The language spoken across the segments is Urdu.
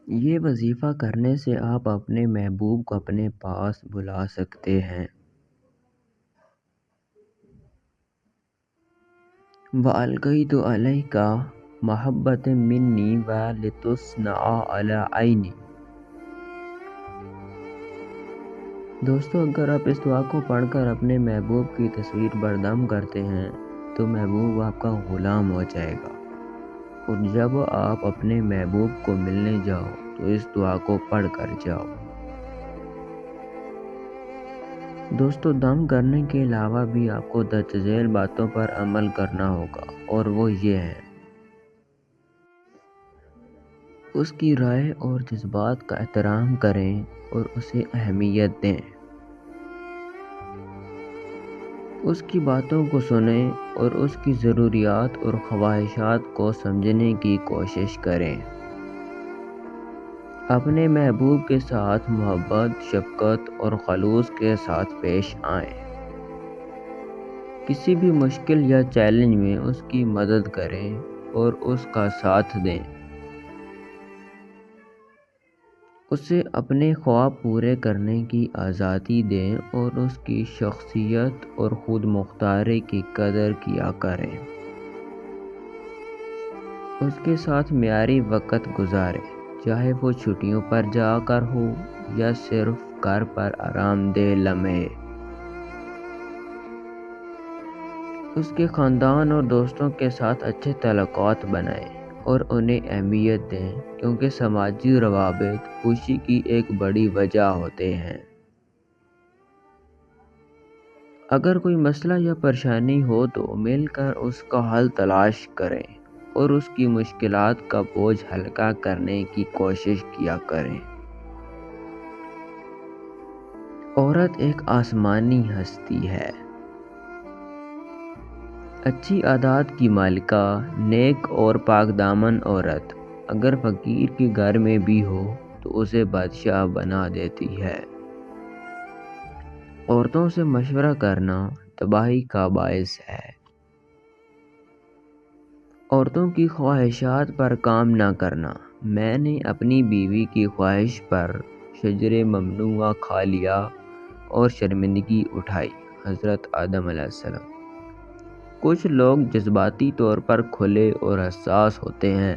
یہ وظیفہ کرنے سے آپ اپنے محبوب کو اپنے پاس بلا سکتے ہیں۔ وَأَلْقَيْتُ عَلَيْكَ مَحَبَّةً مِّنِّي وَلِتُصْنَعَ عَلَىٰ عَيْنِي۔ دوستو، اگر آپ اس دعا کو پڑھ کر اپنے محبوب کی تصویر بردم کرتے ہیں تو محبوب آپ کا غلام ہو جائے گا، اور جب آپ اپنے محبوب کو ملنے جاؤ تو اس دعا کو پڑھ کر جاؤ۔ دوستو، دم کرنے کے علاوہ بھی آپ کو درج ذیل باتوں پر عمل کرنا ہوگا، اور وہ یہ ہیں: اس کی رائے اور جذبات کا احترام کریں اور اسے اہمیت دیں۔ اس کی باتوں کو سنیں اور اس کی ضروریات اور خواہشات کو سمجھنے کی کوشش کریں۔ اپنے محبوب کے ساتھ محبت، شفقت اور خلوص کے ساتھ پیش آئیں۔ کسی بھی مشکل یا چیلنج میں اس کی مدد کریں اور اس کا ساتھ دیں۔ اسے اپنے خواب پورے کرنے کی آزادی دیں اور اس کی شخصیت اور خود مختاری کی قدر کیا کریں۔ اس کے ساتھ معیاری وقت گزاریں، چاہے وہ چھٹیوں پر جا کر ہو یا صرف گھر پر آرام دہ لمحے۔ اس کے خاندان اور دوستوں کے ساتھ اچھے تعلقات بنائیں اور انہیں اہمیت دیں، کیونکہ سماجی روابط خوشی کی ایک بڑی وجہ ہوتے ہیں۔ اگر کوئی مسئلہ یا پریشانی ہو تو مل کر اس کا حل تلاش کریں اور اس کی مشکلات کا بوجھ ہلکا کرنے کی کوشش کیا کریں۔ عورت ایک آسمانی ہستی ہے، اچھی عادات کی مالکہ، نیک اور پاک دامن عورت اگر فقیر کے گھر میں بھی ہو تو اسے بادشاہ بنا دیتی ہے۔ عورتوں سے مشورہ کرنا تباہی کا باعث ہے۔ عورتوں کی خواہشات پر کام نہ کرنا۔ میں نے اپنی بیوی کی خواہش پر شجر ممنوعہ کھا لیا اور شرمندگی اٹھائی۔ حضرت آدم علیہ السلام۔ کچھ لوگ جذباتی طور پر کھلے اور حساس ہوتے ہیں،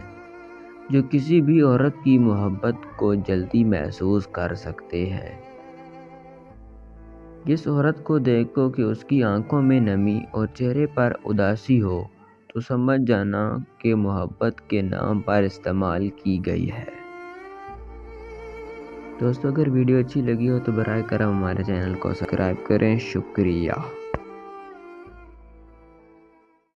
جو کسی بھی عورت کی محبت کو جلدی محسوس کر سکتے ہیں۔ جس عورت کو دیکھو کہ اس کی آنکھوں میں نمی اور چہرے پر اداسی ہو تو سمجھ جانا کہ محبت کے نام پر استعمال کی گئی ہے۔ دوستو، اگر ویڈیو اچھی لگی ہو تو براہ کرم ہمارے چینل کو سبسکرائب کریں۔ شکریہ۔